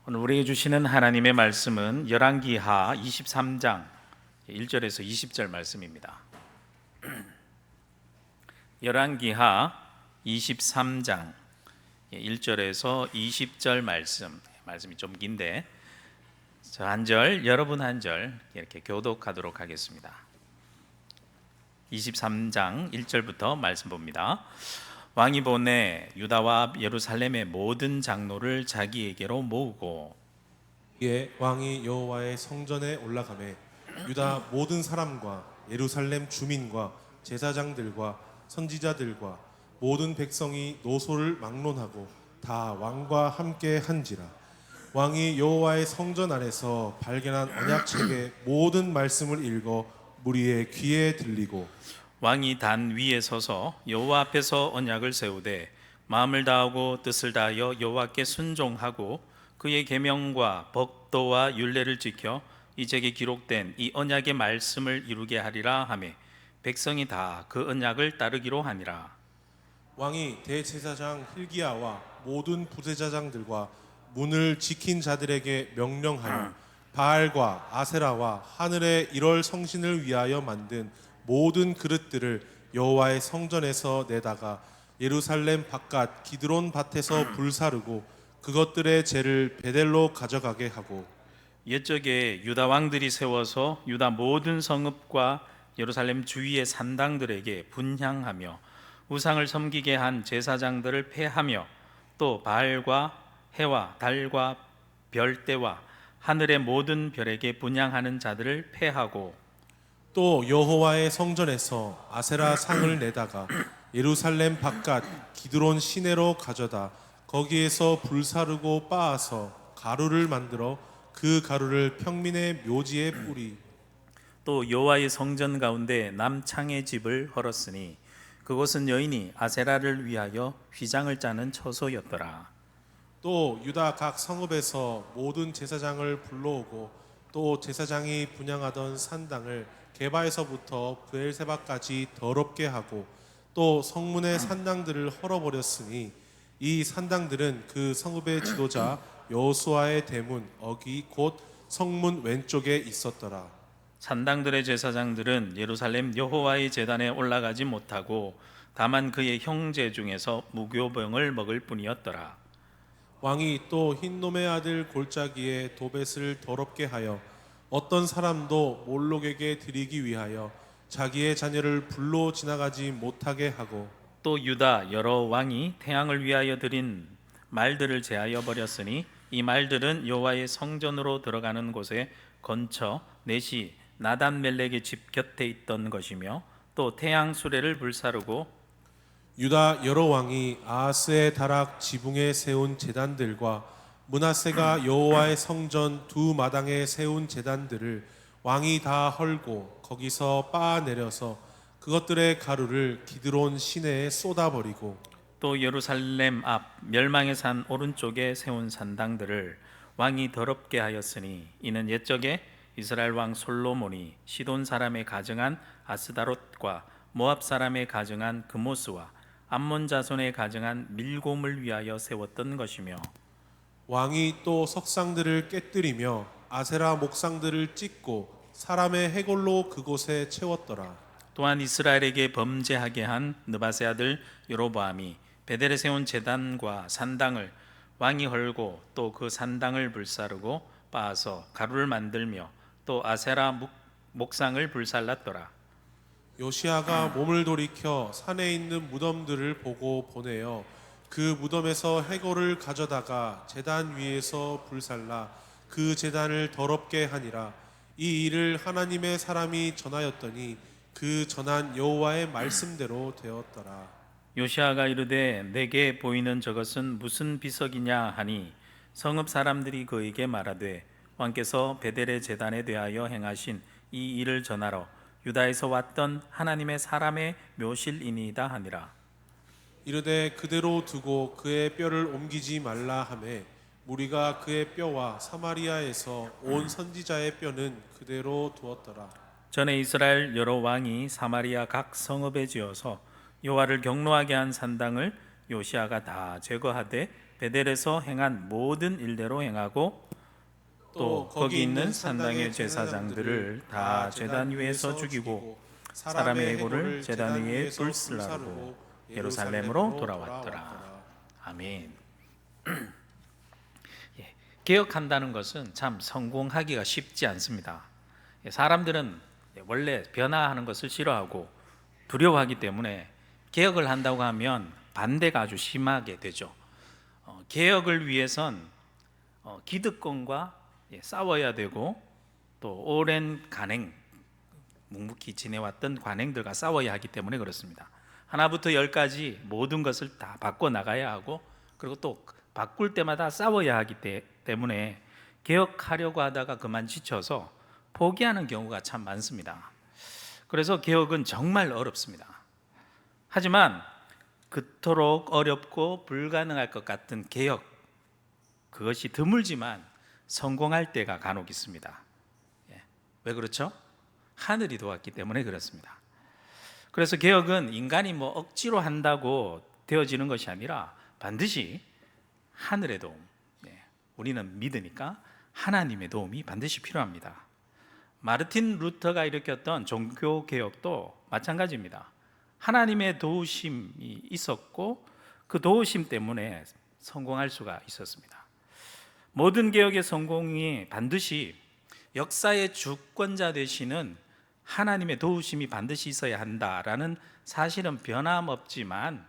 오늘 우리에게 주시는 하나님의 말씀은 열왕기하 23장 1절에서 20절 말씀입니다. 열왕기하 23장 1절에서 20절 말씀이 좀 긴데 저 한 절, 여러분 한 절 이렇게 교독하도록 하겠습니다. 23장 1절부터 말씀 봅니다. 왕이 보내 유다와 예루살렘의 모든 장로를 자기에게로 모으고 이에 왕이 여호와의 성전에 올라가매 유다 모든 사람과 예루살렘 주민과 제사장들과 선지자들과 모든 백성이 노소를 막론하고 다 왕과 함께 한지라. 왕이 여호와의 성전 안에서 발견한 언약책의 모든 말씀을 읽어 무리의 귀에 들리고 왕이 단 위에 서서 여호와 앞에서 언약을 세우되 마음을 다하고 뜻을 다하여 여호와께 순종하고 그의 계명과 법도와 율례를 지켜 이 책에 기록된 이 언약의 말씀을 이루게 하리라 하매 백성이 다 그 언약을 따르기로 하니라. 왕이 대제사장 hil기야와 모든 부제사장들과 문을 지킨 자들에게 명령하여 바알과 아세라와 하늘의 일월 성신을 위하여 만든 모든 그릇들을 여호와의 성전에서 내다가 예루살렘 바깥 기드론 밭에서 불사르고 그것들의 재를 베델로 가져가게 하고 옛적에 유다 왕들이 세워서 유다 모든 성읍과 예루살렘 주위의 산당들에게 분향하며 우상을 섬기게 한 제사장들을 폐하며 또 바알과 해와 달과 별대와 하늘의 모든 별에게 분향하는 자들을 폐하고 또 여호와의 성전에서 아세라 상을 내다가 예루살렘 바깥 기드론 시내로 가져다 거기에서 불사르고 빻아서 가루를 만들어 그 가루를 평민의 묘지에 뿌리 또 여호와의 성전 가운데 남창의 집을 헐었으니 그곳은 여인이 아세라를 위하여 휘장을 짜는 처소였더라. 또 유다 각 성읍에서 모든 제사장을 불러오고 또 제사장이 분향하던 산당을 게바에서부터 브엘세바까지 더럽게 하고 또 성문의 산당들을 헐어버렸으니 이 산당들은 그 성읍의 지도자 여호수아의 대문 어기 곧 성문 왼쪽에 있었더라. 산당들의 제사장들은 예루살렘 여호와의 제단에 올라가지 못하고 다만 그의 형제 중에서 무교병을 먹을 뿐이었더라. 왕이 또 흰놈의 아들 골짜기에 도벳을 더럽게 하여 어떤 사람도 몰록에게 드리기 위하여 자기의 자녀를 불로 지나가지 못하게 하고 또 유다 여러 왕이 태양을 위하여 드린 말들을 제하여 버렸으니 이 말들은 여호와의 성전으로 들어가는 곳에 건처 넷이 나단멜렉의 집 곁에 있던 것이며 또 태양 수레를 불사르고 유다 여러 왕이 아하스의 다락 지붕에 세운 제단들과 므낫세가 여호와의 성전 두 마당에 세운 제단들을 왕이 다 헐고 거기서 빻아내려서 그것들의 가루를 기드론 시내에 쏟아버리고 또 예루살렘 앞 멸망의 산 오른쪽에 세운 산당들을 왕이 더럽게 하였으니 이는 옛적에 이스라엘 왕 솔로몬이 시돈 사람의 가정한 아스다롯과 모압 사람의 가정한 그모스와 암몬 자손의 가정한 밀곰을 위하여 세웠던 것이며 왕이 또 석상들을 깨뜨리며 아세라 목상들을 찢고 사람의 해골로 그곳에 채웠더라. 또한 이스라엘에게 범죄하게 한 느바세 아들 여로보암이 베델에 세운 제단과 산당을 왕이 헐고 또 그 산당을 불사르고 빻아서 가루를 만들며 또 아세라 목상을 불살랐더라. 요시아가 몸을 돌이켜 산에 있는 무덤들을 보고 보내어 그 무덤에서 해골을 가져다가 제단 위에서 불살라 그 제단을 더럽게 하니라. 이 일을 하나님의 사람이 전하였더니 그 전한 여호와의 말씀대로 되었더라. 요시아가 이르되 내게 보이는 저것은 무슨 비석이냐 하니 성읍 사람들이 그에게 말하되 왕께서 베델의 제단에 대하여 행하신 이 일을 전하러 유다에서 왔던 하나님의 사람의 묘실이니이다 하니라. 이르되 그대로 두고 그의 뼈를 옮기지 말라 하매 무리가 그의 뼈와 사마리아에서 온 선지자의 뼈는 그대로 두었더라. 전에 이스라엘 여러 왕이 사마리아 각 성읍에 지어서 여호와를 경노하게 한 산당을 요시아가 다 제거하되 베델에서 행한 모든 일대로 행하고 또 거기 있는 산당의 제사장들을 다 제단 위에서 죽이고 사람의 해골을 제단 위에 불살라고 예루살렘으로 돌아왔더라. 아멘. 예, 개혁한다는 것은 참 성공하기가 쉽지 않습니다. 사람들은 원래 변화하는 것을 싫어하고 두려워하기 때문에 개혁을 한다고 하면 반대가 아주 심하게 되죠. 개혁을 위해선 기득권과 싸워야 되고 또 오랜 간행, 묵묵히 지내왔던 관행들과 싸워야 하기 때문에 그렇습니다. 하나부터 열까지 모든 것을 다 바꿔 나가야 하고 그리고 또 바꿀 때마다 싸워야 하기 때문에 개혁하려고 하다가 그만 지쳐서 포기하는 경우가 참 많습니다. 그래서 개혁은 정말 어렵습니다. 하지만 그토록 어렵고 불가능할 것 같은 개혁, 그것이 드물지만 성공할 때가 간혹 있습니다. 왜 그렇죠? 하늘이 도왔기 때문에 그렇습니다. 그래서 개혁은 인간이 억지로 한다고 되어지는 것이 아니라 반드시 하늘의 도움, 우리는 믿으니까 하나님의 도움이 반드시 필요합니다. 마르틴 루터가 일으켰던 종교개혁도 마찬가지입니다. 하나님의 도우심이 있었고 그 도우심 때문에 성공할 수가 있었습니다. 모든 개혁의 성공이 반드시 역사의 주권자 되시는 하나님의 도우심이 반드시 있어야 한다라는 사실은 변함없지만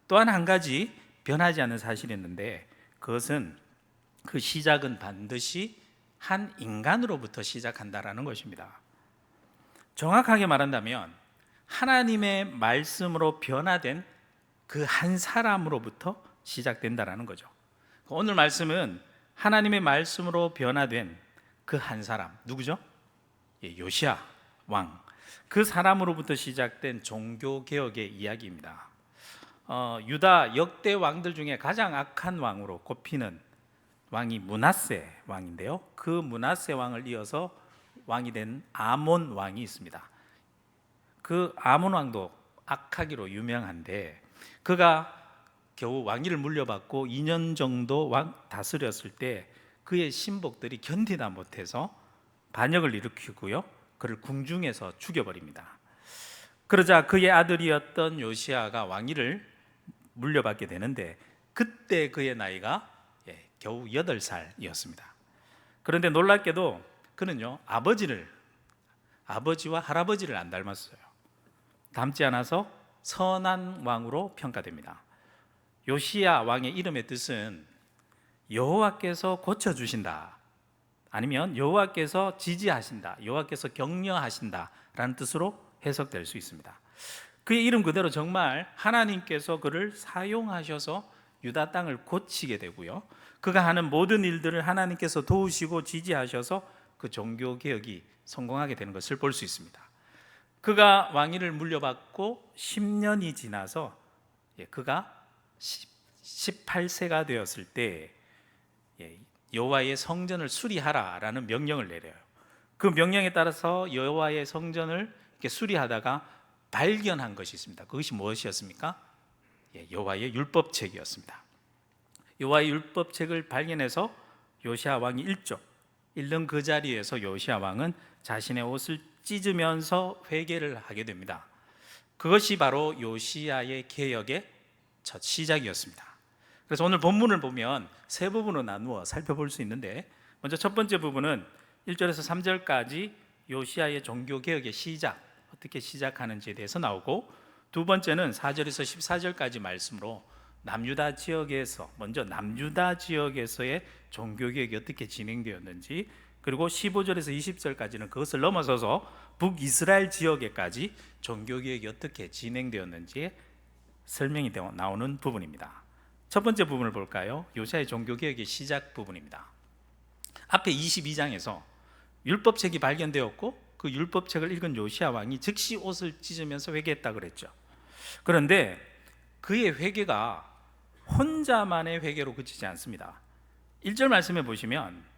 또한 한 가지 변하지 않는 사실이 있는데 그것은 그 시작은 반드시 한 인간으로부터 시작한다라는 것입니다. 정확하게 말한다면 하나님의 말씀으로 변화된 그 한 사람으로부터 시작된다라는 거죠. 오늘 말씀은 하나님의 말씀으로 변화된 그 한 사람, 누구죠? 요시야 왕, 그 사람으로부터 시작된 종교개혁의 이야기입니다. 유다 역대 왕들 중에 가장 악한 왕으로 꼽히는 왕이 므낫세 왕인데요, 그 므낫세 왕을 이어서 왕이 된 아몬 왕이 있습니다. 그 아몬 왕도 악하기로 유명한데 그가 겨우 왕위를 물려받고 2년 정도 다스렸을 때 그의 신복들이 견디다 못해서 반역을 일으키고요, 그를 궁중에서 죽여버립니다. 그러자 그의 아들이었던 요시야가 왕위를 물려받게 되는데 그때 그의 나이가 겨우 8살이었습니다. 그런데 놀랍게도 그는요, 아버지와 할아버지를 안 닮았어요. 닮지 않아서 선한 왕으로 평가됩니다. 요시야 왕의 이름의 뜻은 여호와께서 고쳐주신다, 아니면 여호와께서 지지하신다, 여호와께서 격려하신다 라는 뜻으로 해석될 수 있습니다. 그의 이름 그대로 정말 하나님께서 그를 사용하셔서 유다 땅을 고치게 되고요, 그가 하는 모든 일들을 하나님께서 도우시고 지지하셔서 그 종교개혁이 성공하게 되는 것을 볼 수 있습니다. 그가 왕위를 물려받고 10년이 지나서 그가 18세가 되었을 때 여호와의 성전을 수리하라라는 명령을 내려요. 그 명령에 따라서 여호와의 성전을 이렇게 수리하다가 발견한 것이 있습니다. 그것이 무엇이었습니까? 여호와의 율법책이었습니다. 여호와의 율법책을 발견해서 요시야 왕이 읽는 그 자리에서 요시야 왕은 자신의 옷을 찢으면서 회개를 하게 됩니다. 그것이 바로 요시야의 개혁의 첫 시작이었습니다. 그래서 오늘 본문을 보면 세 부분으로 나누어 살펴볼 수 있는데, 먼저 첫 번째 부분은 1절에서 3절까지 요시야의 종교개혁의 시작, 어떻게 시작하는지에 대해서 나오고, 두 번째는 4절에서 14절까지 말씀으로 남유다 지역에서, 먼저 남유다 지역에서의 종교개혁이 어떻게 진행되었는지, 그리고 15절에서 20절까지는 그것을 넘어서서 북이스라엘 지역에까지 종교개혁이 어떻게 진행되었는지 설명이 나오는 부분입니다. 첫 번째 부분을 볼까요? 요시야의 종교개혁의 시작 부분입니다. 앞에 22장에서 율법책이 발견되었고 그 율법책을 읽은 요시야 왕이 즉시 옷을 찢으면서 회개했다고 그랬죠. 그런데 그의 회개가 혼자만의 회개로 그치지 않습니다. 1절 말씀해 보시면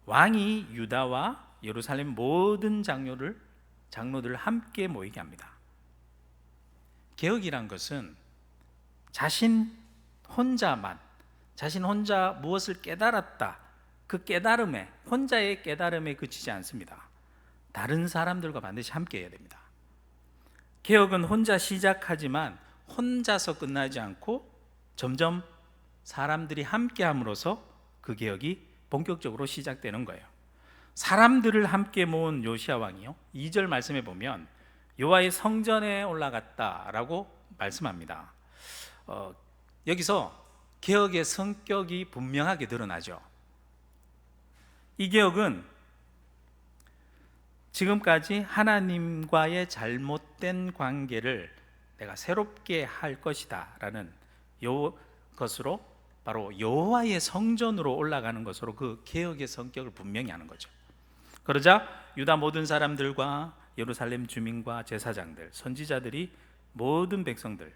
왕이 유다와 예루살렘 모든 장로들을 함께 모이게 합니다. 개혁이란 것은 자신 혼자만 자신 혼자 무엇을 깨달았다, 그 깨달음에, 혼자의 깨달음에 그치지 않습니다. 다른 사람들과 반드시 함께 해야 됩니다. 개혁은 혼자 시작하지만 혼자서 끝나지 않고 점점 사람들이 함께 함으로써 그 개혁이 본격적으로 시작되는 거예요. 사람들을 함께 모은 요시야 왕이요, 2절 말씀에 보면 여호와의 성전에 올라갔다라고 말씀합니다. 여기서 개혁의 성격이 분명하게 드러나죠. 이 개혁은 지금까지 하나님과의 잘못된 관계를 내가 새롭게 할 것이다 라는 것으로, 바로 여호와의 성전으로 올라가는 것으로 그 개혁의 성격을 분명히 하는 거죠. 그러자 유다 모든 사람들과 예루살렘 주민과 제사장들, 선지자들이, 모든 백성들,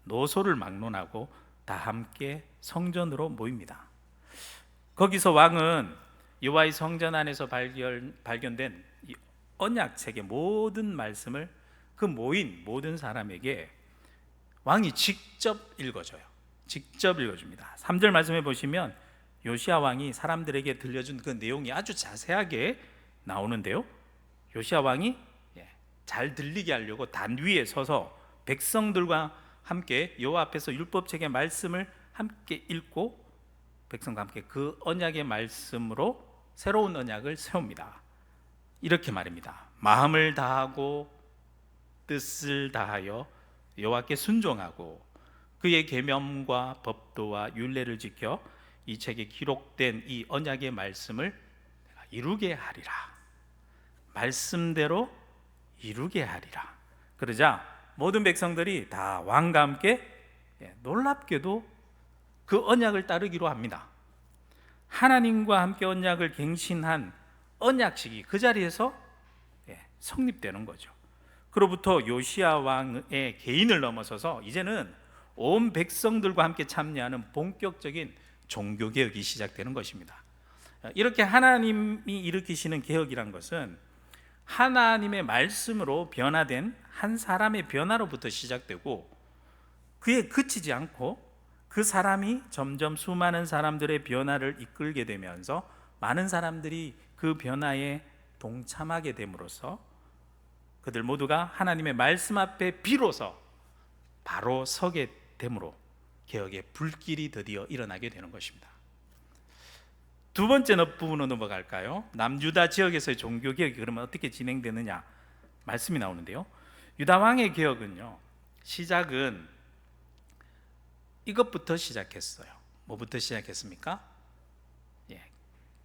노소를 막론하고 다 함께 성전으로 모입니다. 거기서 왕은 여호와의 성전 안에서 발견된 이 언약책의 모든 말씀을 그 모인 모든 사람에게 왕이 직접 읽어줘요. 직접 읽어줍니다. 3절 말씀해 보시면 요시야 왕이 사람들에게 들려준 그 내용이 아주 자세하게 나오는데요, 요시야 왕이 잘 들리게 하려고 단 위에 서서 백성들과 함께 여호와 앞에서 율법책의 말씀을 함께 읽고 백성과 함께 그 언약의 말씀으로 새로운 언약을 세웁니다. 이렇게 말입니다. 마음을 다하고 뜻을 다하여 여호와께 순종하고 그의 계명과 법도와 율례를 지켜 이 책에 기록된 이 언약의 말씀을 이루게 하리라. 말씀대로 이루게 하리라. 그러자 모든 백성들이 다 왕과 함께 놀랍게도 그 언약을 따르기로 합니다. 하나님과 함께 언약을 갱신한 언약식이 그 자리에서 성립되는 거죠. 그로부터 요시야 왕의 개인을 넘어서서 이제는 온 백성들과 함께 참여하는 본격적인 종교개혁이 시작되는 것입니다. 이렇게 하나님이 일으키시는 개혁이란 것은 하나님의 말씀으로 변화된 한 사람의 변화로부터 시작되고 그에 그치지 않고 그 사람이 점점 수많은 사람들의 변화를 이끌게 되면서 많은 사람들이 그 변화에 동참하게 됨으로써 그들 모두가 하나님의 말씀 앞에 비로소 바로 서게 됨으로 개혁의 불길이 드디어 일어나게 되는 것입니다. 두 번째 부분으로 넘어갈까요? 남유다 지역에서의 종교개혁이 그러면 어떻게 진행되느냐 말씀이 나오는데요, 유다 왕의 개혁은요, 시작은 이것부터 시작했어요. 뭐부터 시작했습니까?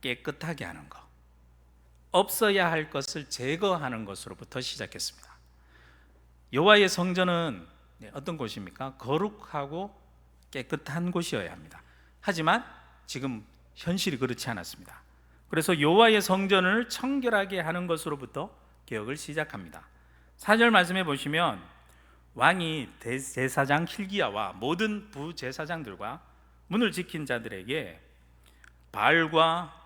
깨끗하게 하는 것, 없어야 할 것을 제거하는 것으로부터 시작했습니다. 여호와의 성전은 어떤 곳입니까? 거룩하고 깨끗한 곳이어야 합니다. 하지만 지금 현실이 그렇지 않았습니다. 그래서 여호와의 성전을 청결하게 하는 것으로부터 개혁을 시작합니다. 4절 말씀해 보시면 왕이 대제사장 hil기야와 모든 부제사장들과 문을 지킨 자들에게 바알과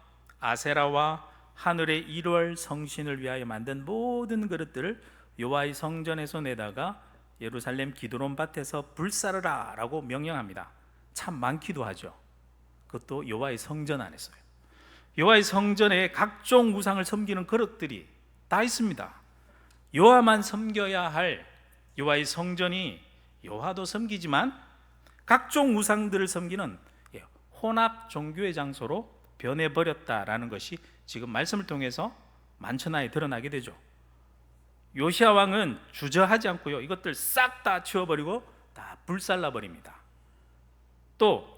아세라와 하늘의 1월 성신을 위하여 만든 모든 그릇들을 여호와의 성전에서 내다가 예루살렘 기드론 밭에서 불사르라 라고 명령합니다. 참 많기도 하죠. 그것도 여호와의 성전 안에서요. 여호와의 성전에 각종 우상을 섬기는 그릇들이 다 있습니다. 여호와만 섬겨야 할 여호와의 성전이 여호와도 섬기지만 각종 우상들을 섬기는 혼합 종교의 장소로 변해버렸다라는 것이 지금 말씀을 통해서 만천하에 드러나게 되죠. 요시야 왕은 주저하지 않고요, 이것들 싹 다 치워버리고 다 불살라버립니다. 또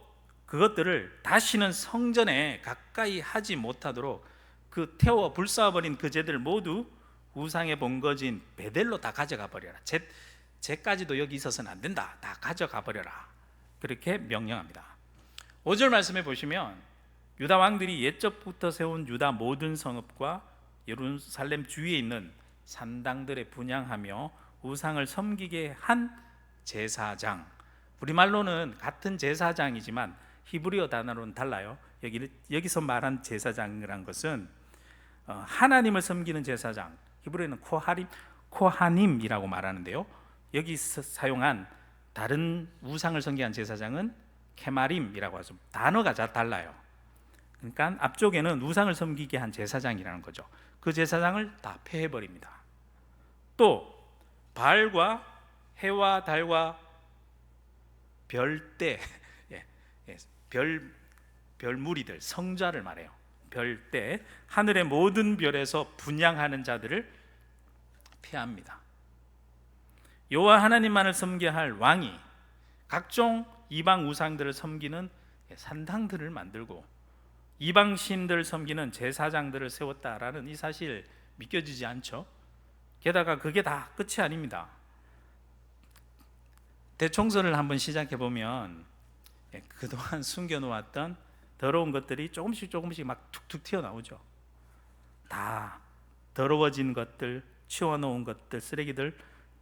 그것들을 다시는 성전에 가까이 하지 못하도록 그 태워 불사버린 그 죄들 모두 우상의 본거지인 베델로 다 가져가 버려라. 쟤까지도 여기 있어서는 안 된다. 다 가져가 버려라. 그렇게 명령합니다. 5절 말씀해 보시면 유다 왕들이 옛적부터 세운 유다 모든 성읍과 예루살렘 주위에 있는 산당들에 분향하며 우상을 섬기게 한 제사장, 우리말로는 같은 제사장이지만 히브리어 단어로는 달라요. 여기서 말한 제사장이란 것은 하나님을 섬기는 제사장, 히브리어는 코하님이라고 말하는데요, 여기서 사용한 다른 우상을 섬기는 제사장은 케마림이라고 하죠. 단어가 달라요. 그러니까 앞쪽에는 우상을 섬기게 한 제사장이라는 거죠. 그 제사장을 다 폐해버립니다. 또 발과 해와 달과 별대, 별무리들, 성자를 말해요. 별대, 하늘의 모든 별에서 분양하는 자들을 폐합니다. 여호와 하나님만을 섬겨야 할 왕이 각종 이방 우상들을 섬기는 산당들을 만들고 이방 신들을 섬기는 제사장들을 세웠다라는 이 사실 믿겨지지 않죠? 게다가 그게 다 끝이 아닙니다. 대총설을 한번 시작해 보면 그동안 숨겨놓았던 더러운 것들이 조금씩 막 툭툭 튀어나오죠. 다 더러워진 것들, 치워놓은 것들, 쓰레기들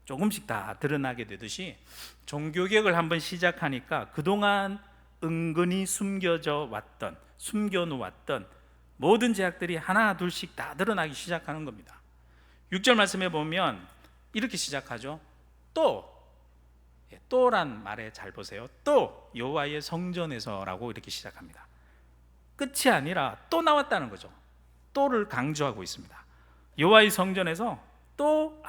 조금씩 다 드러나게 되듯이 종교개혁을 한번 시작하니까 그동안 은근히 숨겨놓았던 모든 죄악들이 하나 둘씩 다 드러나기 시작하는 겁니다. 6절 말씀에 보면 이렇게 시작하죠. 또란 말에 잘 보세요. 또 여호와의 성전에서라고 이렇게 시작합니다. 끝이 아니라 또 나왔다는 거죠. 또를 강조하고 있습니다. 여호와의 성전에서 또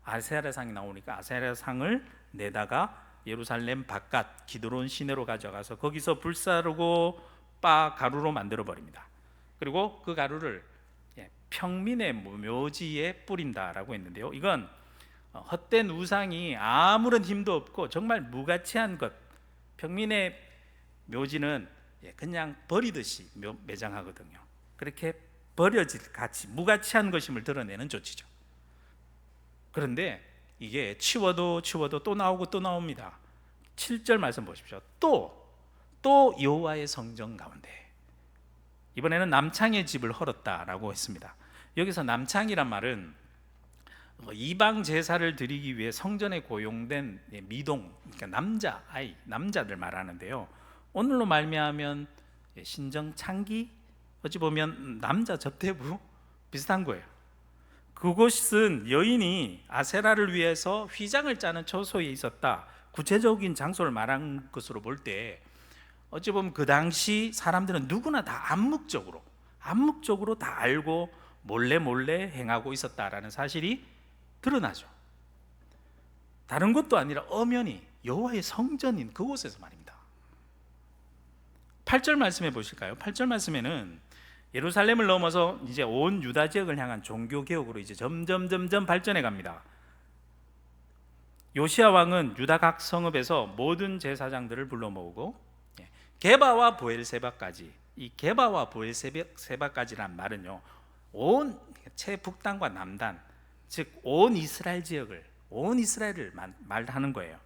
아세라상이 나오니까 아세라상을 내다가 예루살렘 바깥 기드론 시내로 가져가서 거기서 불사르고 가루로 만들어 버립니다. 그리고 그 가루를 평민의 묘지에 뿌린다라고 했는데요. 이건 헛된 우상이 아무런 힘도 없고 정말 무가치한 것, 평민의 묘지는 그냥 버리듯이 매장하거든요. 그렇게 버려질 가치, 무가치한 것임을 드러내는 조치죠. 그런데 이게 치워도 또 나오고 또 나옵니다. 7절 말씀 보십시오. 또 여호와의 성전 가운데, 이번에는 남창의 집을 헐었다라고 했습니다. 여기서 남창이란 말은 이방 제사를 드리기 위해 성전에 고용된 미동, 그러니까 남자들 말하는데요. 오늘로 말미암으면 신정 창기, 어찌 보면 남자 접대부 비슷한 거예요. 그곳은 여인이 아세라를 위해서 휘장을 짜는 처소에 있었다. 구체적인 장소를 말한 것으로 볼 때 어찌 보면 그 당시 사람들은 누구나 다 암묵적으로 다 알고 몰래 행하고 있었다라는 사실이 드러나죠. 다른 곳도 아니라 엄연히 여호와의 성전인 그곳에서 말입니다. 8절 말씀해 보실까요? 8절 말씀에는 예루살렘을 넘어서 이제 온 유다 지역을 향한 종교 개혁으로 이제 점점 발전해 갑니다. 요시야 왕은 유다 각 성읍에서 모든 제사장들을 불러 모으고 게바와 보엘세바까지, 이 게바와 보엘세바까지란 말은요, 온 최북단과 남단, 즉 온 이스라엘 지역을, 온 이스라엘을 말하는 거예요.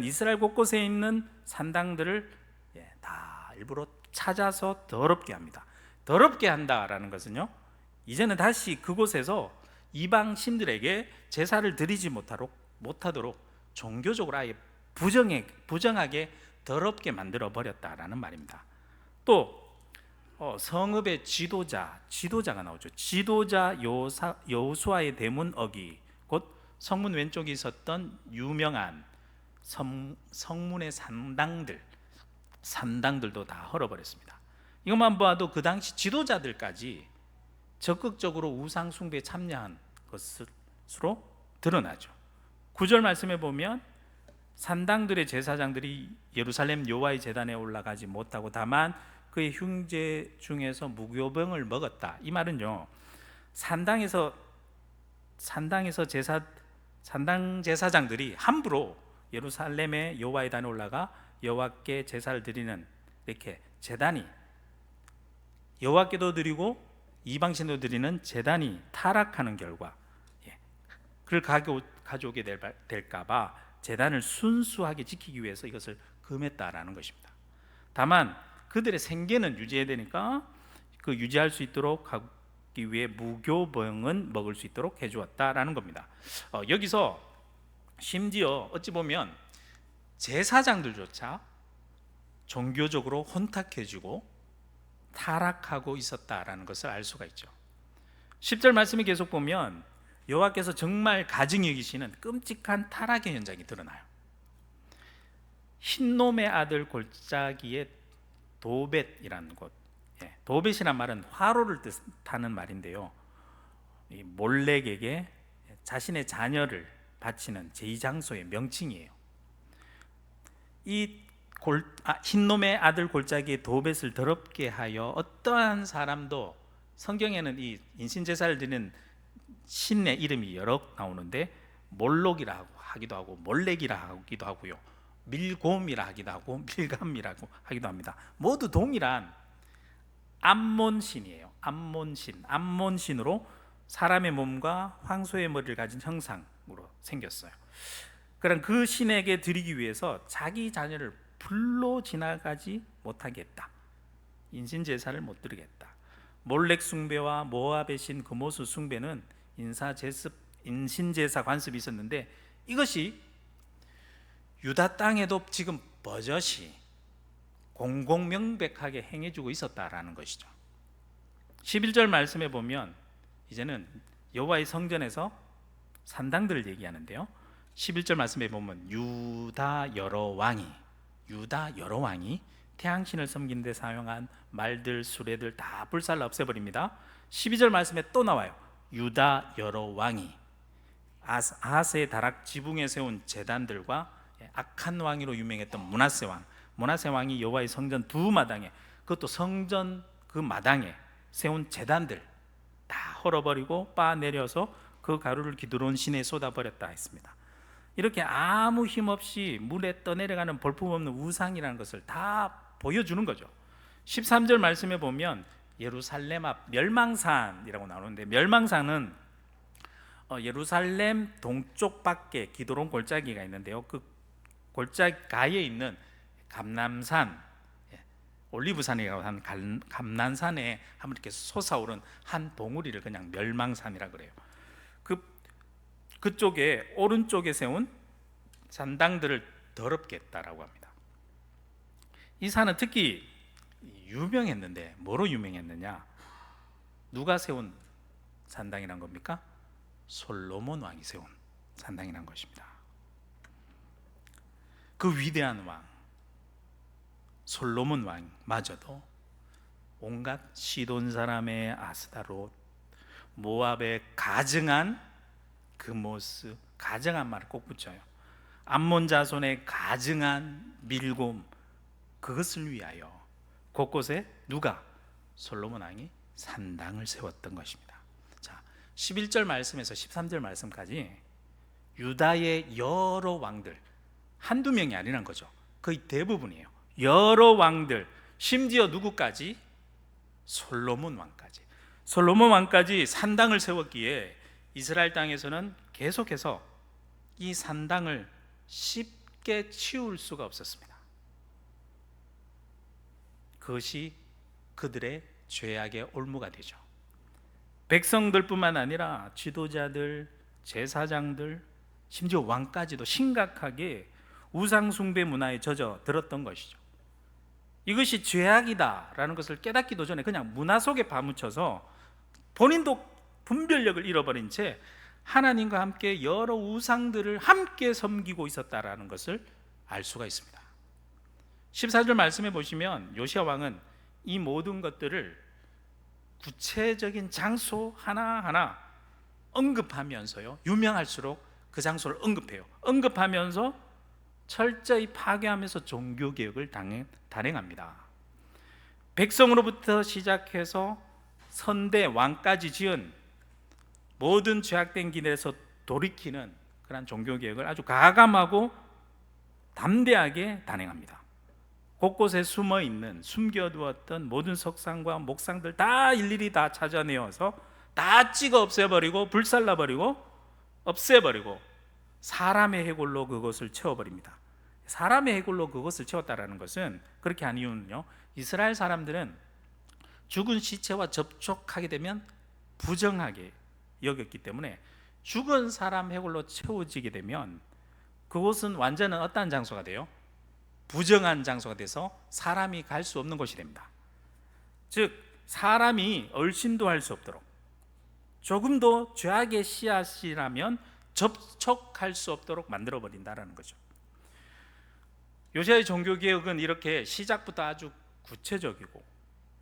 이스라엘 곳곳에 있는 산당들을 다 일부러 찾아서 더럽게 합니다. 더럽게 한다라는 것은요, 이제는 다시 그곳에서 이방 신들에게 제사를 드리지 못하도록 종교적으로 아예 부정하게 더럽게 만들어 버렸다라는 말입니다. 또 성읍의 지도자가 나오죠. 지도자 여호수아의 대문 어기, 곧 성문 왼쪽에 있었던 유명한 성문의 산당들도 다 헐어버렸습니다. 이것만 봐도 그 당시 지도자들까지 적극적으로 우상 숭배에 참여한 것으로 드러나죠. 9절 말씀에 보면 산당들의 제사장들이 예루살렘 여호와의 제단에 올라가지 못하고 다만 그의 흉제 중에서 무교병을 먹었다. 이 말은요, 산당에서 산당 제사장들이 함부로 예루살렘의 여호와의 단에 올라가 여호와께 제사를 드리는 이렇게 제단이, 여호와께도 드리고 이방신도 드리는 제단이 타락하는 결과 그를 가져오게 될까봐 제단을 순수하게 지키기 위해서 이것을 금했다라는 것입니다. 다만 그들의 생계는 유지해야 되니까 그 유지할 수 있도록 하기 위해 무교병은 먹을 수 있도록 해주었다라는 겁니다. 여기서 심지어 어찌 보면 제사장들조차 종교적으로 혼탁해지고 타락하고 있었다라는 것을 알 수가 있죠. 10절 말씀이 계속 보면 여호와께서 정말 가증히 여기시는 끔찍한 타락의 현장이 드러나요. 흰놈의 아들 골짜기의 도벳이라는 곳, 도벳이란 말은 화로를 뜻하는 말인데요, 이 몰렉에게 자신의 자녀를 바치는 제의장소의 명칭이에요. 이 흰놈의 아들 골짜기의 도벳을 더럽게 하여 어떠한 사람도, 성경에는 이 인신제사를 드리는 신의 이름이 여러 나오는데 몰록이라 하기도 하고 몰렉이라 하기도 하고요, 밀곰이라 하기도 하고 밀감이라고 하기도 합니다. 모두 동일한 암몬신이에요. 암몬신으로 사람의 몸과 황소의 머리를 가진 형상으로 생겼어요. 그럼 그 신에게 드리기 위해서 자기 자녀를 불로 지나가지 못하게 했다. 인신제사를 못 드리겠다. 몰렉 숭배와 모압의 신 그모스 숭배는 인신제사 관습이 있었는데, 이것이 유다 땅에도 지금 버젓이 공공명백하게 행해주고 있었다라는 것이죠. 11절 말씀에 보면 이제는 여호와의 성전에서 산당들을 얘기하는데요, 11절 말씀에 보면 유다 여러 왕이 태양신을 섬기는 데 사용한 말들, 수레들 다 불살라 없애버립니다. 12절 말씀에 또 나와요. 유다 여러 왕이 아하스의 다락 지붕에 세운 제단들과 악한 왕으로 유명했던 므낫세 왕이 여호와의 성전 두 마당에, 그것도 성전 그 마당에 세운 제단들 다 헐어버리고 빻아내려서 그 가루를 기드론 시내에 쏟아버렸다 했습니다. 이렇게 아무 힘없이 물에 떠내려가는 볼품없는 우상이라는 것을 다 보여주는 거죠. 13절 말씀에 보면 예루살렘 앞 멸망산이라고 나오는데, 멸망산은 예루살렘 동쪽 밖에 기드론 골짜기가 있는데요, 그 골짜기 가에 있는 감람산, 올리브산이라고 하는 감람산에 한번 이렇게 솟아오른 한 봉우리를 그냥 멸망산이라 그래요. 그쪽에 오른쪽에 세운 산당들을 더럽게 했다라고 합니다. 이 산은 특히 유명했는데 뭐로 유명했느냐? 누가 세운 산당이란 겁니까? 솔로몬 왕이 세운 산당이란 것입니다. 그 위대한 왕 솔로몬 왕마저도 온갖 시돈 사람의 아스타롯, 모압의 가증한 그모스, 가증한 말을 꼭 붙여요. 암몬 자손의 가증한 밀곰, 그것을 위하여 곳곳에 누가? 솔로몬 왕이 산당을 세웠던 것입니다. 자, 11절 말씀에서 13절 말씀까지 유다의 여러 왕들, 한두 명이 아니란 거죠. 거의 대부분이에요. 여러 왕들, 심지어 누구까지? 솔로몬 왕까지 산당을 세웠기에 이스라엘 땅에서는 계속해서 이 산당을 쉽게 치울 수가 없었습니다. 그것이 그들의 죄악의 올무가 되죠. 백성들뿐만 아니라 지도자들, 제사장들, 심지어 왕까지도 심각하게 우상숭배 문화에 젖어들었던 것이죠. 이것이 죄악이다라는 것을 깨닫기도 전에 그냥 문화 속에 파묻혀서 본인도 분별력을 잃어버린 채 하나님과 함께 여러 우상들을 함께 섬기고 있었다라는 것을 알 수가 있습니다. 14절 말씀해 보시면 요시야 왕은 이 모든 것들을 구체적인 장소 하나하나 언급하면서요, 유명할수록 그 장소를 언급하면서 철저히 파괴하면서 종교개혁을 단행합니다. 백성으로부터 시작해서 선대 왕까지 지은 모든 죄악된 길에서 돌이키는 그런 종교개혁을 아주 가감하고 담대하게 단행합니다. 곳곳에 숨어있는, 숨겨두었던 모든 석상과 목상들 다 일일이 다 찾아내어서 다 찍어 없애버리고 불살라버리고 없애버리고 사람의 해골로 그것을 채워버립니다. 사람의 해골로 그것을 채웠다라는 것은, 그렇게 한 이유는요, 이스라엘 사람들은 죽은 시체와 접촉하게 되면 부정하게 여겼기 때문에 죽은 사람 해골로 채워지게 되면 그곳은 완전한 어떠한 장소가 돼요? 부정한 장소가 돼서 사람이 갈 수 없는 곳이 됩니다. 즉 사람이 얼씬도 할 수 없도록, 조금도 죄악의 씨앗이라면 접촉할 수 없도록 만들어버린다는 거죠. 요시아의 종교개혁은 이렇게 시작부터 아주 구체적이고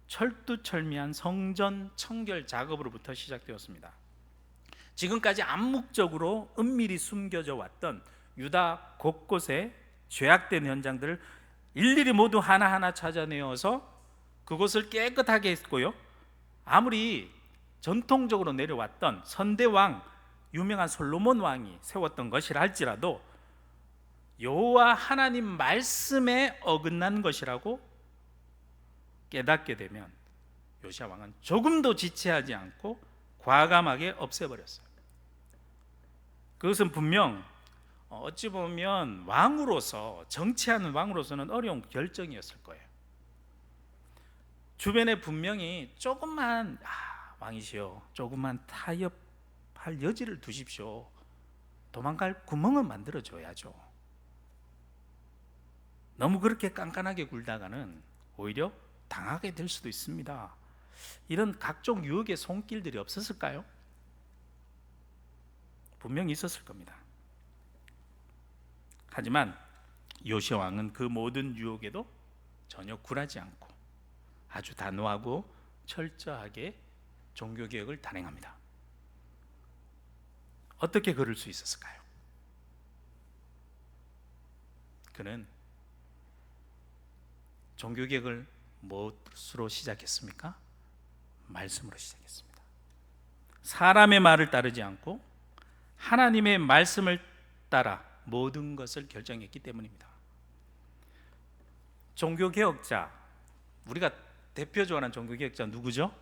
철두철미한 성전 청결 작업으로부터 시작되었습니다. 지금까지 암묵적으로 은밀히 숨겨져 왔던 유다 곳곳에 죄악된 현장들을 일일이 모두 하나하나 찾아내어서 그곳을 깨끗하게 했고요, 아무리 전통적으로 내려왔던 선대왕, 유명한 솔로몬 왕이 세웠던 것이라 할지라도 여호와 하나님 말씀에 어긋난 것이라고 깨닫게 되면 요시야 왕은 조금도 지체하지 않고 과감하게 없애버렸어요. 그것은 분명 어찌 보면 왕으로서, 정치하는 왕으로서는 어려운 결정이었을 거예요. 주변에 분명히 조금만 왕이시여 조금만 타협할 여지를 두십시오, 도망갈 구멍은 만들어줘야죠. 너무 그렇게 깐깐하게 굴다가는 오히려 당하게 될 수도 있습니다. 이런 각종 유혹의 손길들이 없었을까요? 분명히 있었을 겁니다. 하지만 요시야 왕은 그 모든 유혹에도 전혀 굴하지 않고 아주 단호하고 철저하게 종교개혁을 단행합니다. 어떻게 그럴 수 있었을까요? 그는 종교개혁을 무엇으로 시작했습니까? 말씀으로 시작했습니다. 사람의 말을 따르지 않고 하나님의 말씀을 따라 모든 것을 결정했기 때문입니다. 종교개혁자, 우리가 대표적으로 하는 종교개혁자 누구죠?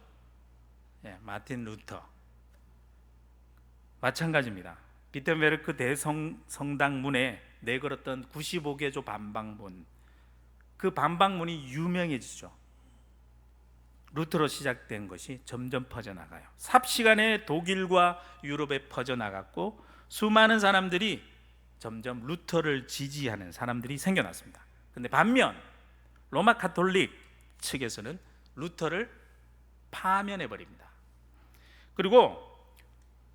마틴 루터. 마찬가지입니다. 비텐베르크 대성당문에 내걸었던 95개조 반박문, 그 반박문이 유명해지죠. 루터로 시작된 것이 점점 퍼져나가요. 삽시간에 독일과 유럽에 퍼져나갔고 수많은 사람들이 점점 루터를 지지하는 사람들이 생겨났습니다. 그런데 반면 로마 가톨릭 측에서는 루터를 파면해버립니다. 그리고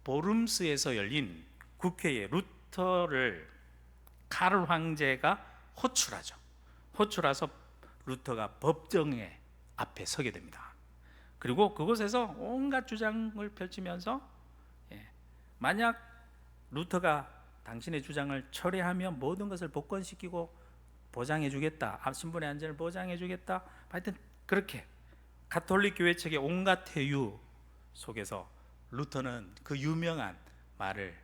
보름스에서 열린 국회에 루터를 카를 황제가 호출하죠. 호출해서 루터가 법정에 앞에 서게 됩니다. 그리고 그곳에서 온갖 주장을 펼치면서 만약 루터가 당신의 주장을 철회하면 모든 것을 복권시키고 보장해주겠다, 신분의 안전을 보장해주겠다, 하여튼 그렇게 가톨릭 교회 측의 온갖 태유 속에서 루터는 그 유명한 말을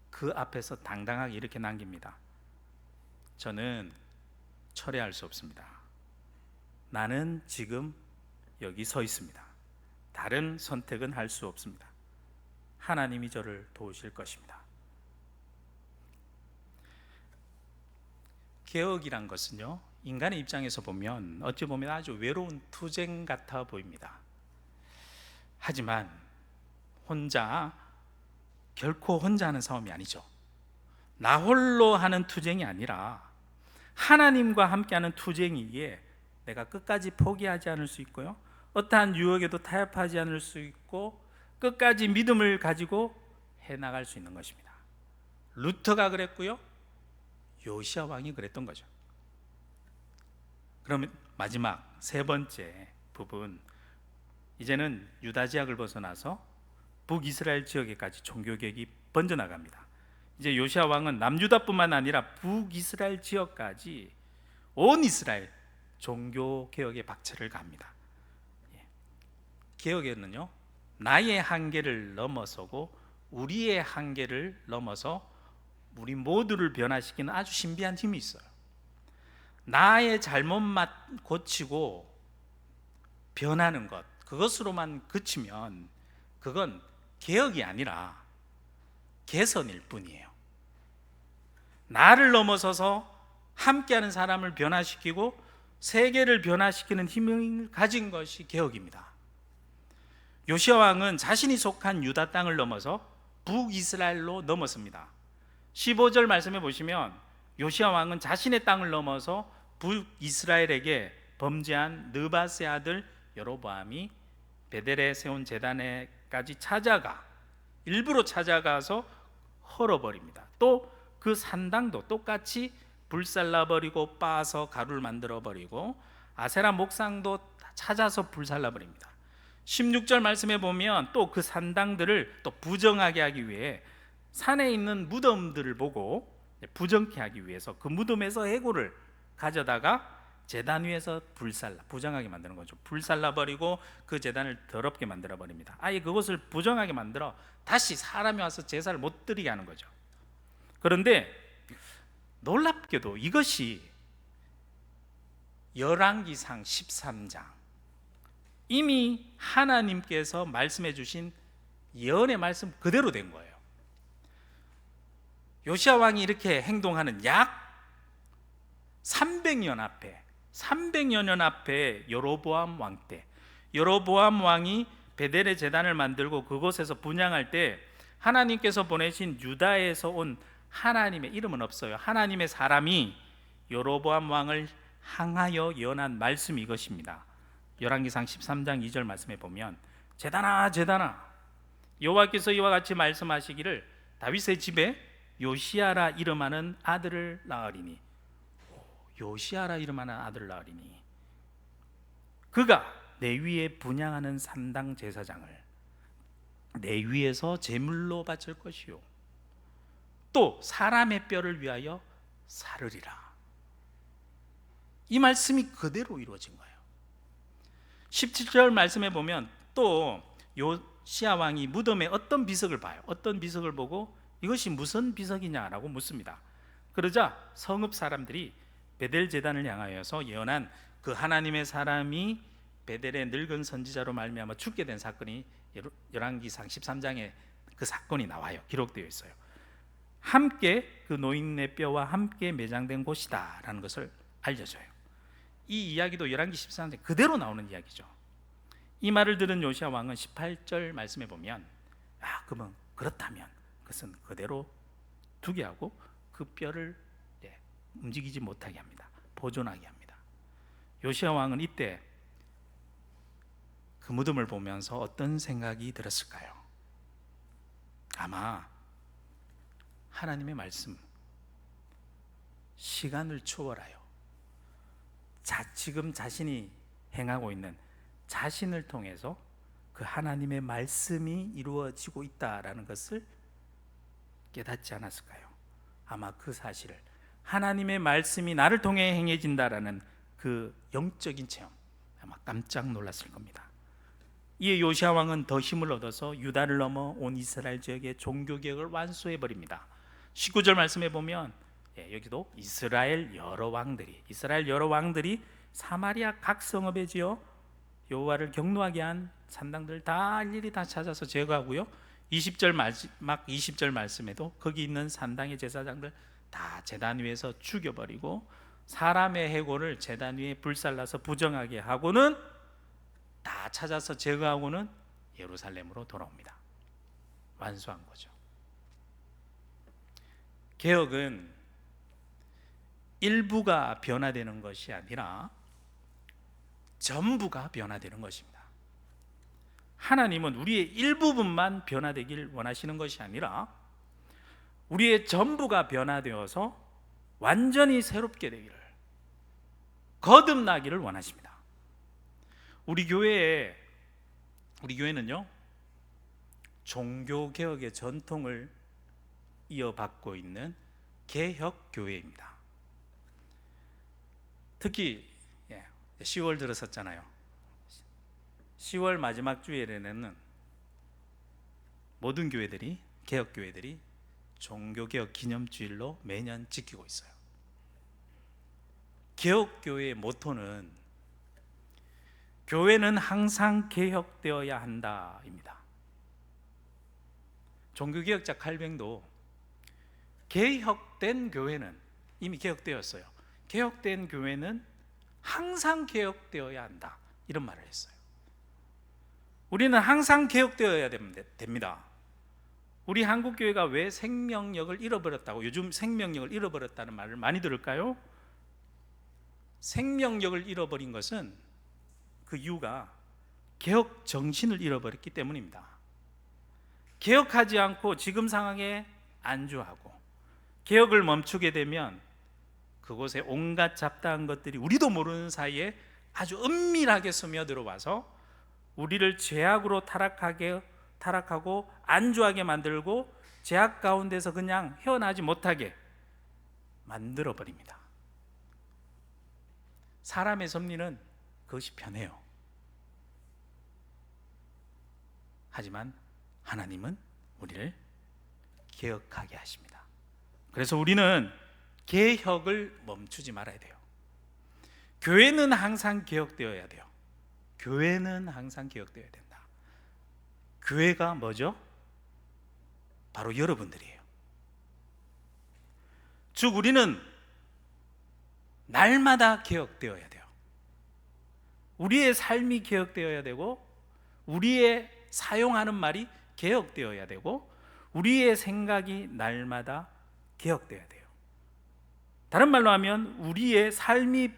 그 앞에서 당당하게 이렇게 남깁니다. 저는 철회할 수 없습니다. 나는 지금 여기 서 있습니다. 다른 선택은 할 수 없습니다. 하나님이 저를 도우실 것입니다. 개혁이란 것은요, 인간의 입장에서 보면 어찌 보면 아주 외로운 투쟁 같아 보입니다. 하지만 결코 혼자 하는 싸움이 아니죠. 나 홀로 하는 투쟁이 아니라 하나님과 함께하는 투쟁이기에 내가 끝까지 포기하지 않을 수 있고요, 어떠한 유혹에도 타협하지 않을 수 있고 끝까지 믿음을 가지고 해나갈 수 있는 것입니다. 루터가 그랬고요, 요시야 왕이 그랬던 거죠. 그러면 마지막 세 번째 부분, 이제는 유다 지역을 벗어나서 북이스라엘 지역에까지 종교개혁이 번져나갑니다. 이제 요시야 왕은 남유다뿐만 아니라 북이스라엘 지역까지 온 이스라엘 종교개혁의 박차를 가합니다. 개혁에는요, 나의 한계를 넘어서고 우리의 한계를 넘어서 우리 모두를 변화시키는 아주 신비한 힘이 있어요. 나의 잘못만 고치고 변하는 것, 그것으로만 그치면 그건 개혁이 아니라 개선일 뿐이에요. 나를 넘어서서 함께하는 사람을 변화시키고 세계를 변화시키는 힘을 가진 것이 개혁입니다. 요시야 왕은 자신이 속한 유다 땅을 넘어서 북이스라엘로 넘었습니다. 15절 말씀해 보시면 요시야 왕은 자신의 땅을 넘어서 북이스라엘에게 범죄한 느바스의 아들 여로보암이 베델에 세운 제단에까지 일부러 찾아가서 헐어버립니다. 또 그 산당도 똑같이 불살라버리고 빻아서 가루를 만들어버리고 아세라 목상도 찾아서 불살라버립니다. 16절 말씀에 보면 또 그 산당들을 또 부정하게 하기 위해 산에 있는 무덤들을 보고 부정케 하기 위해서 그 무덤에서 해골을 가져다가 제단 위에서 부정하게 만드는 거죠. 불살라버리고 그 제단을 더럽게 만들어버립니다. 아예 그것을 부정하게 만들어 다시 사람이 와서 제사를 못 드리게 하는 거죠. 그런데 놀랍게도 이것이 열왕기상 13장 이미 하나님께서 말씀해 주신 예언의 말씀 그대로 된 거예요. 요시야 왕이 이렇게 행동하는 약 300여 년 앞에 여로보암 왕 때, 여로보암 왕이 베델의 제단을 만들고 그곳에서 분향할 때 하나님께서 보내신 유다에서 온 하나님의, 이름은 없어요, 하나님의 사람이 여로보암 왕을 향하여 예언한 말씀이 이것입니다. 열왕기상 13장 2절 말씀에 보면 제단아 제단아 여호와께서 이와 같이 말씀하시기를 다윗의 집에 요시야라 이름하는 아들을 낳으리니, 요시야라 이름하는 아들을 낳으리니 그가 내 위에 분향하는 산당 제사장을 내 위에서 제물로 바칠 것이요 또 사람의 뼈를 위하여 사르리라. 이 말씀이 그대로 이루어진 거예요. 17절 말씀에 보면 또 요시야 왕이 무덤에 어떤 비석을 봐요. 어떤 비석을 보고 이것이 무슨 비석이냐라고 묻습니다. 그러자 성읍 사람들이 베델 제단을 향하여서 예언한 그 하나님의 사람이 베델의 늙은 선지자로 말미암아 죽게 된 사건이 열왕기상 13장에 그 사건이 나와요. 기록되어 있어요. 함께 그 노인의 뼈와 함께 매장된 곳이다 라는 것을 알려줘요. 이 이야기도 열왕기 13장 그대로 나오는 이야기죠. 이 말을 들은 요시야 왕은 18절 말씀에 보면 그러면 그렇다면 그것은 그대로 두게 하고 그 뼈를 움직이지 못하게 합니다. 보존하게 합니다. 요시야 왕은 이때 그 무덤을 보면서 어떤 생각이 들었을까요? 아마 하나님의 말씀, 시간을 초월하여 지금 자신이 행하고 있는 자신을 통해서 그 하나님의 말씀이 이루어지고 있다라는 것을 깨닫지 않았을까요? 아마 그 사실을, 하나님의 말씀이 나를 통해 행해진다라는 그 영적인 체험, 아마 깜짝 놀랐을 겁니다. 이에 요시야 왕은 더 힘을 얻어서 유다를 넘어 온 이스라엘 지역의 종교개혁을 완수해 버립니다. 19절 말씀에 보면 여기도 이스라엘 여러 왕들이 사마리아 각 성읍에 지어 여호와를 경노하게 한 산당들 다 일일이 다 찾아서 제거하고요. 20절 말씀에도 거기 있는 산당의 제사장들 다 제단 위에서 죽여버리고 사람의 해골을 제단 위에 불살라서 부정하게 하고는 다 찾아서 제거하고는 예루살렘으로 돌아옵니다. 완수한 거죠. 개혁은 일부가 변화되는 것이 아니라 전부가 변화되는 것입니다. 하나님은 우리의 일부분만 변화되길 원하시는 것이 아니라 우리의 전부가 변화되어서 완전히 새롭게 되기를, 거듭나기를 원하십니다. 우리 교회는요, 종교개혁의 전통을 이어받고 있는 개혁교회입니다. 특히 10월 들어섰잖아요. 10월 마지막 주일에는 모든 교회들이, 개혁교회들이 종교개혁 기념주일로 매년 지키고 있어요. 개혁교회의 모토는 교회는 항상 개혁되어야 한다입니다. 종교개혁자 칼뱅도 개혁된 교회는 이미 개혁되었어요. 개혁된 교회는 항상 개혁되어야 한다, 이런 말을 했어요. 우리는 항상 개혁되어야 됩니다. 우리 한국교회가 왜 생명력을 잃어버렸다고, 요즘 생명력을 잃어버렸다는 말을 많이 들을까요? 생명력을 잃어버린 것은 그 이유가 개혁 정신을 잃어버렸기 때문입니다. 개혁하지 않고 지금 상황에 안주하고 개혁을 멈추게 되면 그곳에 온갖 잡다한 것들이 우리도 모르는 사이에 아주 은밀하게 스며들어와서 우리를 죄악으로 타락하고 안주하게 만들고 죄악 가운데서 그냥 헤어나지 못하게 만들어 버립니다. 사람의 섭리는 그것이 편해요. 하지만 하나님은 우리를 개혁하게 하십니다. 그래서 우리는 개혁을 멈추지 말아야 돼요. 교회는 항상 개혁되어야 돼요. 교회는 항상 개혁되어야 된다. 교회가 뭐죠? 바로 여러분들이에요. 즉 우리는 날마다 개혁되어야 돼요. 우리의 삶이 개혁되어야 되고, 우리의 사용하는 말이 개혁되어야 되고, 우리의 생각이 날마다 개혁되어야 돼요. 다른 말로 하면 우리의 삶이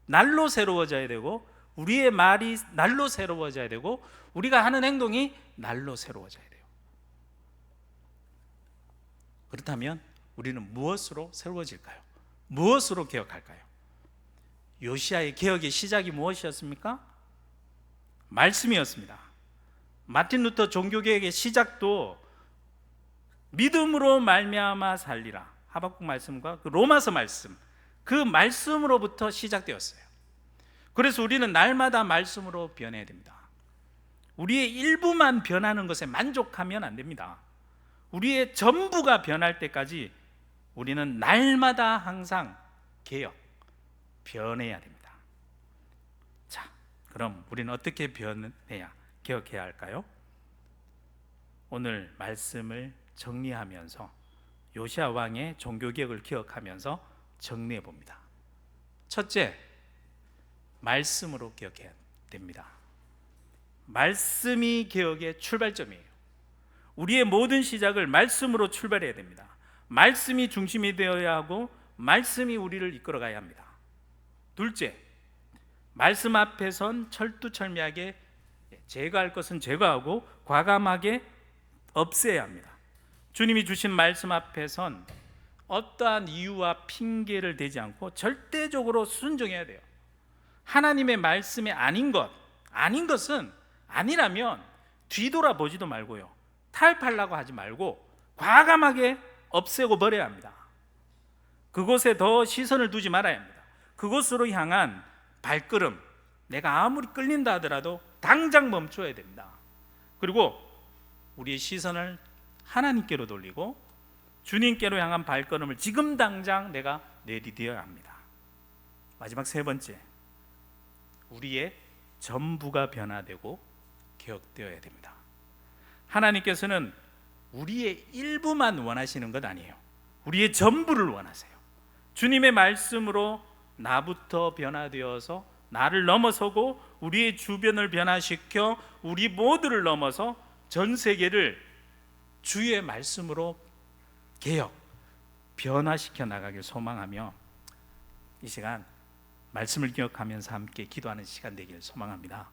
날로 새로워져야 되고, 우리의 말이 날로 새로워져야 되고, 우리가 하는 행동이 날로 새로워져야 돼요. 그렇다면 우리는 무엇으로 새로워질까요? 무엇으로 개혁할까요? 요시야의 개혁의 시작이 무엇이었습니까? 말씀이었습니다. 마틴 루터 종교개혁의 시작도 믿음으로 말미암아 살리라, 하박국 말씀과 그 로마서 말씀, 그 말씀으로부터 시작되었어요. 그래서 우리는 날마다 말씀으로 변해야 됩니다. 우리의 일부만 변하는 것에 만족하면 안 됩니다. 우리의 전부가 변할 때까지 우리는 날마다 항상 개혁, 변해야 됩니다. 자, 그럼 우리는 어떻게 변해야, 개혁해야 할까요? 오늘 말씀을 정리하면서 요시야 왕의 종교개혁을 기억하면서 정리해 봅니다. 첫째, 말씀으로 개혁해야 됩니다. 말씀이 개혁의 출발점이에요. 우리의 모든 시작을 말씀으로 출발해야 됩니다. 말씀이 중심이 되어야 하고, 말씀이 우리를 이끌어가야 합니다. 둘째, 말씀 앞에 선 철두철미하게 제거할 것은 제거하고 과감하게 없애야 합니다. 주님이 주신 말씀 앞에 선 어떠한 이유와 핑계를 대지 않고 절대적으로 순종해야 돼요. 하나님의 말씀이 아닌 것은 아니라면 뒤돌아보지도 말고요, 타협하려고 하지 말고 과감하게 없애고 버려야 합니다. 그곳에 더 시선을 두지 말아야 합니다. 그곳으로 향한 발걸음, 내가 아무리 끌린다 하더라도 당장 멈춰야 됩니다. 그리고 우리의 시선을 하나님께로 돌리고 주님께로 향한 발걸음을 지금 당장 내가 내디뎌야 합니다. 마지막 세 번째, 우리의 전부가 변화되고 개혁되어야 됩니다. 하나님께서는 우리의 일부만 원하시는 것 아니에요. 우리의 전부를 원하세요. 주님의 말씀으로 나부터 변화되어서 나를 넘어서고 우리의 주변을 변화시켜 우리 모두를 넘어서 전 세계를 주의 말씀으로 개혁, 변화시켜 나가길 소망하며 이 시간 말씀을 기억하면서 함께 기도하는 시간 되길 소망합니다.